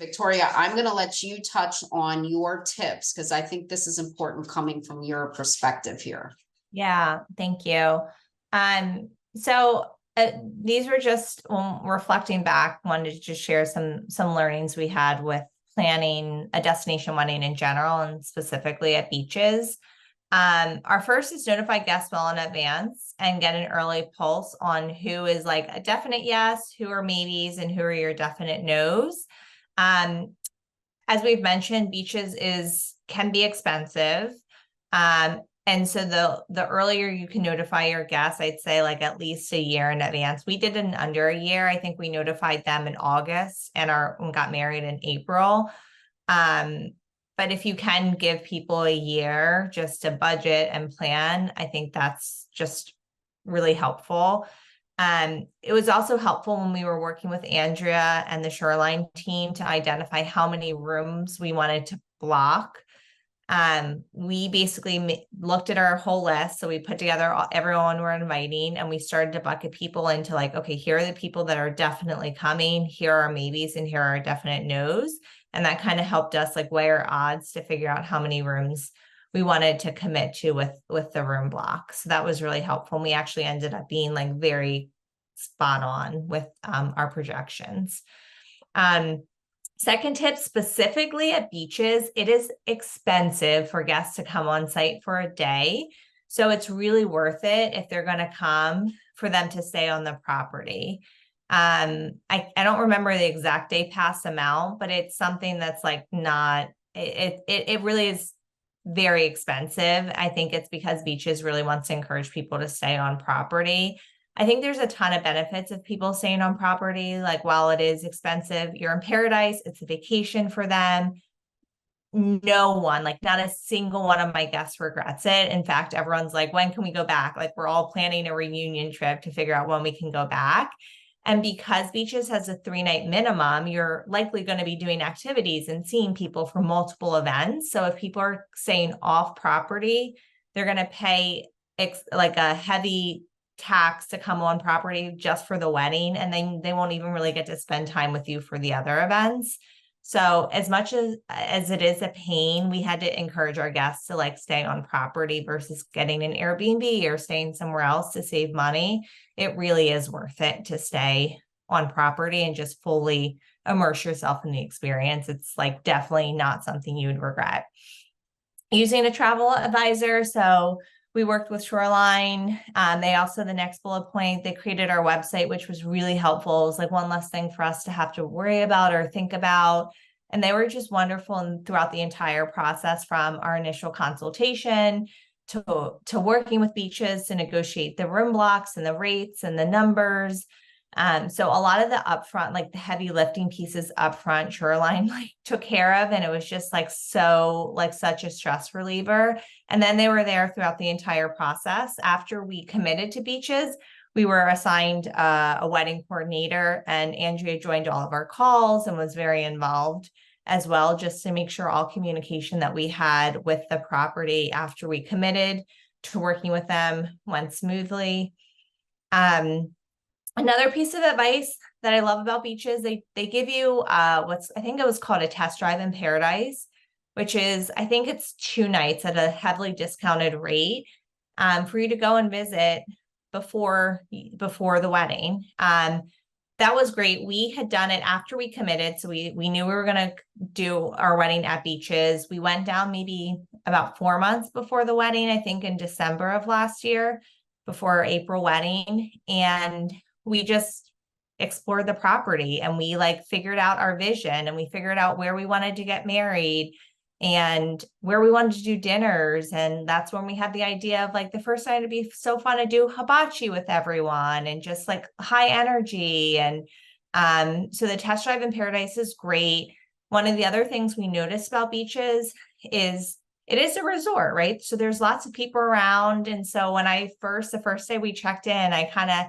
Victoria, I'm going to let you touch on your tips because I think this is important coming from your perspective here. Yeah, thank you. So these were just reflecting back, wanted to just share some learnings we had with planning a destination wedding in general and specifically at beaches. Our first is notify guests well in advance and get an early pulse on who is like a definite yes, who are maybes, and who are your definite no's. As we've mentioned, beaches can be expensive. And so the earlier you can notify your guests, I'd say like at least a year in advance. We did it in under a year. I think we notified them in August and got married in April. But if you can give people a year just to budget and plan, I think that's just really helpful. It was also helpful when we were working with Andrea and the Shoreline team to identify how many rooms we wanted to block. We basically looked at our whole list. So we put together everyone we're inviting, and we started to bucket people into like, okay, here are the people that are definitely coming. Here are maybes, and here are definite no's. And that kind of helped us like weigh our odds to figure out how many rooms we wanted to commit to with the room block. So that was really helpful. And we actually ended up being like very spot on with our projections. Second tip, specifically at beaches, it is expensive for guests to come on site for a day. So it's really worth it if they're going to come for them to stay on the property. I don't remember the exact day pass amount, but it's something that's like not, it really is very expensive. I think it's because beaches really wants to encourage people to stay on property. I think there's a ton of benefits of people staying on property. Like while it is expensive, you're in paradise, it's a vacation for them. No one, like not a single one of my guests regrets it. In fact, everyone's like, when can we go back? Like we're all planning a reunion trip to figure out when we can go back. And because beaches has a 3-night minimum, you're likely going to be doing activities and seeing people for multiple events. So if people are staying off property, they're going to pay like a heavy tax to come on property just for the wedding. And then they won't even really get to spend time with you for the other events. So as much as it is a pain, we had to encourage our guests to like stay on property versus getting an Airbnb or staying somewhere else to save money. It really is worth it to stay on property and just fully immerse yourself in the experience. It's like definitely not something you would regret. Using a travel advisor. So we worked with Shoreline. They also, the next bullet point, they created our website, which was really helpful. It was like one less thing for us to have to worry about or think about. And they were just wonderful and throughout the entire process, from our initial consultation to working with beaches to negotiate the room blocks and the rates and the numbers. So a lot of the upfront, like the heavy lifting pieces upfront, Shoreline like took care of, and it was just like so like such a stress reliever. And then they were there throughout the entire process. After we committed to beaches, we were assigned a wedding coordinator, and Andrea joined all of our calls and was very involved as well, just to make sure all communication that we had with the property after we committed to working with them went smoothly. Another piece of advice that I love about beaches, they give you I think it was called a test drive in paradise, which is, I think it's 2 nights at a heavily discounted rate for you to go and visit before the wedding. That was great. We had done it after we committed. So we knew we were going to do our wedding at beaches. We went down maybe about 4 months before the wedding, I think in December of last year, before our April wedding. And we just explored the property, and we like figured out our vision, and we figured out where we wanted to get married and where we wanted to do dinners. And that's when we had the idea of like the first night it'd be so fun to do hibachi with everyone and just like high energy. And so the test drive in paradise is great. One of the other things we noticed about beaches is it is a resort, right? So there's lots of people around. And so when the first day we checked in, I kind of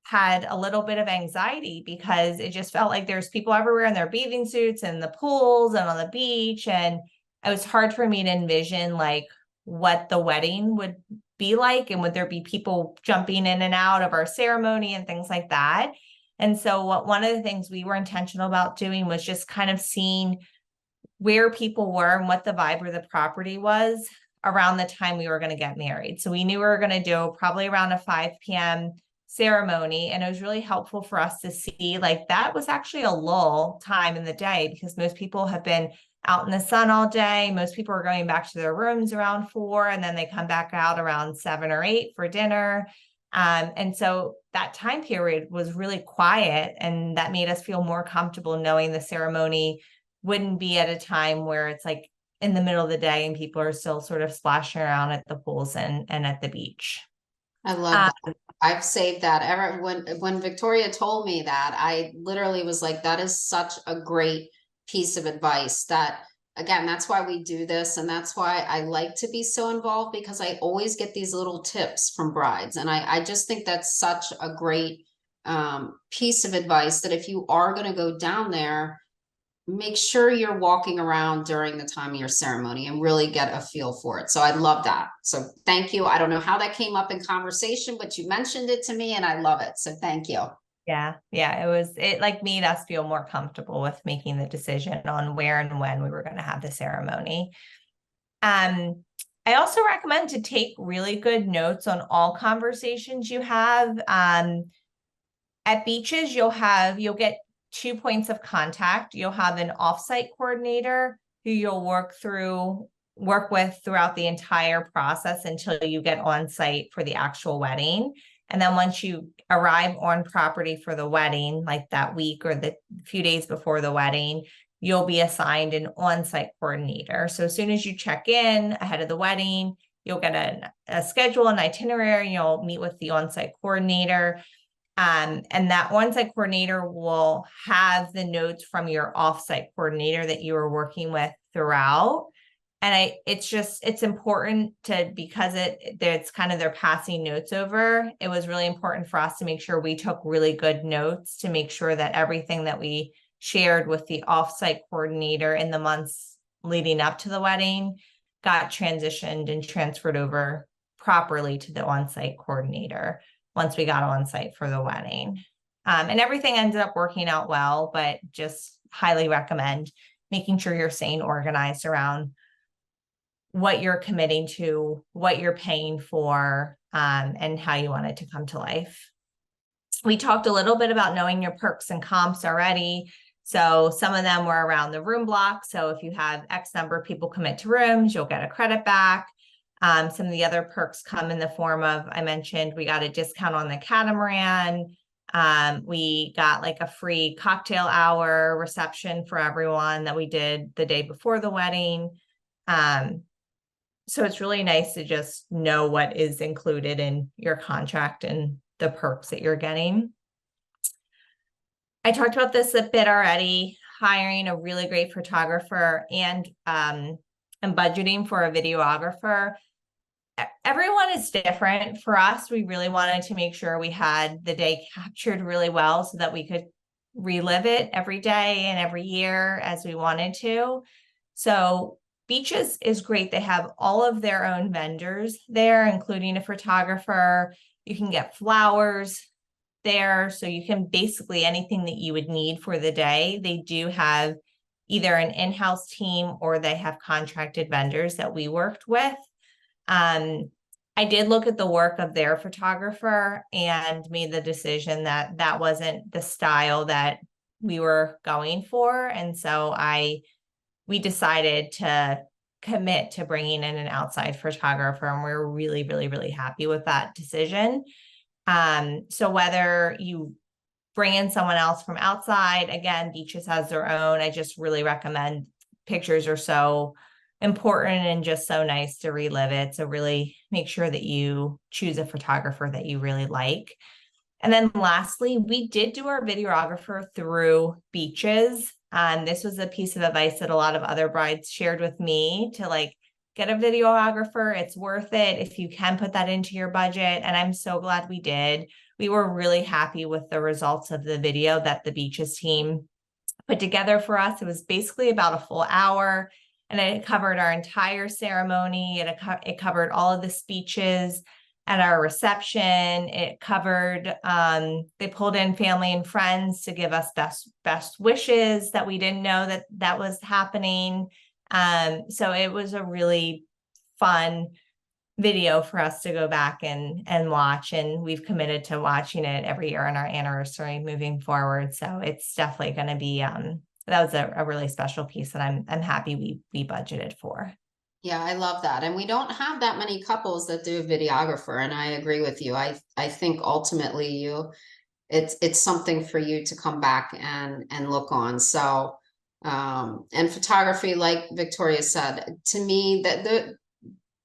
had a little bit of anxiety because it just felt like there's people everywhere in their bathing suits and the pools and on the beach. And it was hard for me to envision like what the wedding would be like, and would there be people jumping in and out of our ceremony and things like that. And so one of the things we were intentional about doing was just kind of seeing where people were and what the vibe of the property was around the time we were going to get married. So we knew we were going to do probably around a 5 p.m. ceremony. And it was really helpful for us to see like that was actually a lull time in the day because most people have been out in the sun all day. Most people are going back to their rooms around 4, and then they come back out around 7 or 8 for dinner. And so that time period was really quiet, and that made us feel more comfortable knowing the ceremony wouldn't be at a time where it's like in the middle of the day and people are still sort of splashing around at the pools and at the beach. I love that. I've saved that. Ever when Victoria told me that, I literally was like, that is such a great piece of advice. That again, that's why we do this, and that's why I like to be so involved, because I always get these little tips from brides, and I just think that's such a great piece of advice, that if you are going to go down there, make sure you're walking around during the time of your ceremony and really get a feel for it. So I love that. So thank you. I don't know how that came up in conversation, but you mentioned it to me and I love it. So thank you. Yeah. It like made us feel more comfortable with making the decision on where and when we were going to have the ceremony. I also recommend to take really good notes on all conversations you have. At beaches, you'll get 2 points of contact. You'll have an offsite coordinator who you'll work with throughout the entire process until you get on site for the actual wedding. And then once you arrive on property for the wedding, like that week or the few days before the wedding, you'll be assigned an on-site coordinator. So as soon as you check in ahead of the wedding, you'll get a schedule, an itinerary, you'll meet with the on-site coordinator. And that on-site coordinator will have the notes from your off-site coordinator that you were working with throughout. And it's important because it's kind of they're passing notes over. It was really important for us to make sure we took really good notes to make sure that everything that we shared with the off-site coordinator in the months leading up to the wedding got transitioned and transferred over properly to the on-site coordinator once we got on site for the wedding. And everything ended up working out well, but just highly recommend making sure you're staying organized around what you're committing to, what you're paying for, and how you want it to come to life. We talked a little bit about knowing your perks and comps already. So some of them were around the room block. So if you have X number of people commit to rooms, you'll get a credit back. Some of the other perks come in the form of, I mentioned, we got a discount on the catamaran. We got like a free cocktail hour reception for everyone that we did the day before the wedding. So it's really nice to just know what is included in your contract and the perks that you're getting. I talked about this a bit already, hiring a really great photographer and budgeting for a videographer. Everyone is different. For us, we really wanted to make sure we had the day captured really well so that we could relive it every day and every year as we wanted to. So Beaches is great. They have all of their own vendors there, including a photographer. You can get flowers there. So you can basically anything that you would need for the day. They do have either an in-house team or they have contracted vendors that we worked with. I did look at the work of their photographer and made the decision that that wasn't the style that we were going for. And so we decided to commit to bringing in an outside photographer, and we're really, really, really happy with that decision. So whether you bring in someone else from outside, again, Beaches has their own. I just really recommend. Pictures are so important and just so nice to relive it. So really make sure that you choose a photographer that you really like. And then lastly, we did do our videographer through Beaches. This was a piece of advice that a lot of other brides shared with me to like get a videographer. It's worth it if you can put that into your budget. And I'm so glad we did. We were really happy with the results of the video that the Beaches team put together for us. It was basically about a full hour, and it covered our entire ceremony. It covered all of the speeches. at our reception. It covered, they pulled in family and friends to give us best wishes that we didn't know that was happening. So it was a really fun video for us to go back and watch, and we've committed to watching it every year on our anniversary moving forward. So it's definitely going to be that was a really special piece that I'm happy we budgeted for. Yeah, I love that. And we don't have that many couples that do a videographer. And I agree with you. I think ultimately it's something for you to come back and look on. So and photography, like Victoria said, to me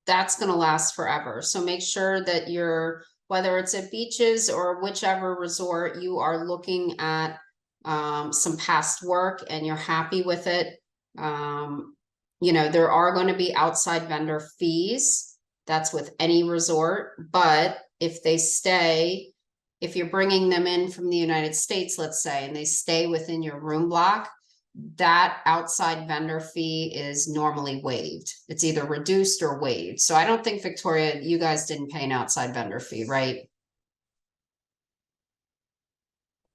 that's going to last forever. So make sure that whether it's at beaches or whichever resort, you are looking at some past work and you're happy with it. There are going to be outside vendor fees. That's with any resort. But if you're bringing them in from the United States, let's say, and they stay within your room block, that outside vendor fee is normally waived. It's either reduced or waived. So I don't think, Victoria, you guys didn't pay an outside vendor fee, right?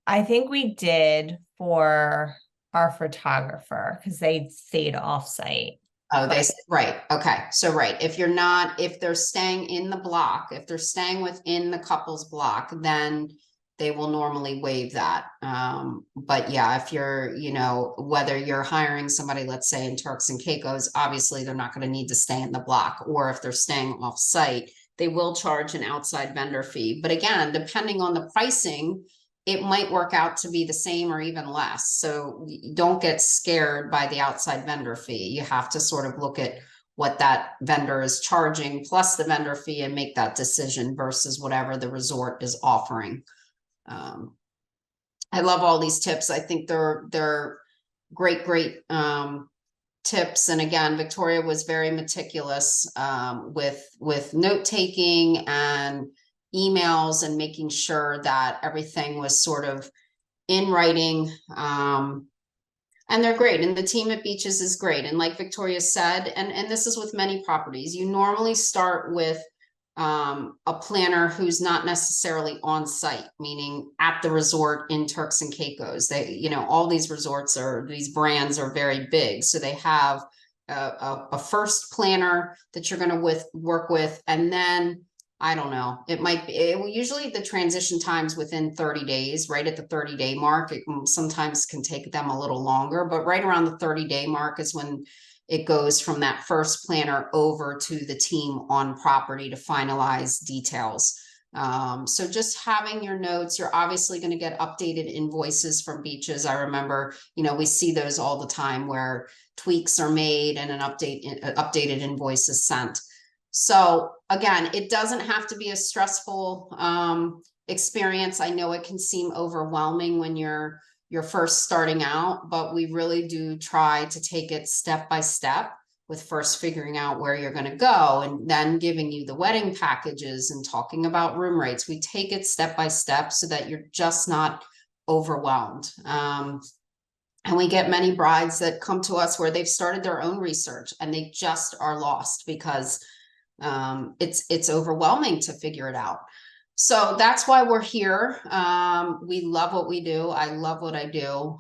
I think we did for our photographer because they stayed offsite. Oh, right. Okay. So, right. If they're staying in the block, if they're staying within the couple's block, then they will normally waive that. But yeah, if you're, whether you're hiring somebody, let's say in Turks and Caicos, obviously they're not going to need to stay in the block, or if they're staying off site, they will charge an outside vendor fee. But again, depending on the pricing, it might work out to be the same or even less. So don't get scared by the outside vendor fee. You have to sort of look at what that vendor is charging plus the vendor fee and make that decision versus whatever the resort is offering. I love all these tips. I think they're great tips. And again, Victoria was very meticulous with note taking and emails and making sure that everything was sort of in writing. And they're great. And the team at Beaches is great. And like Victoria said, and this is with many properties, you normally start with a planner who's not necessarily on site, meaning at the resort in Turks and Caicos. All these these brands are very big. So they have a first planner that you're going to work with. And then I don't know, usually the transition times within 30 days, right at the 30-day mark. It sometimes can take them a little longer, but right around the 30-day mark is when it goes from that first planner over to the team on property to finalize details. So just having your notes, you're obviously going to get updated invoices from Beaches. I remember, we see those all the time where tweaks are made and an updated invoice is sent. So again, it doesn't have to be a stressful experience. I know it can seem overwhelming when you're first starting out, but we really do try to take it step by step, with first figuring out where you're going to go and then giving you the wedding packages and talking about room rates. We take it step by step so that you're just not overwhelmed. And we get many brides that come to us where they've started their own research and they just are lost because it's overwhelming to figure it out. So that's why we're here. We love what we do. I love what I do.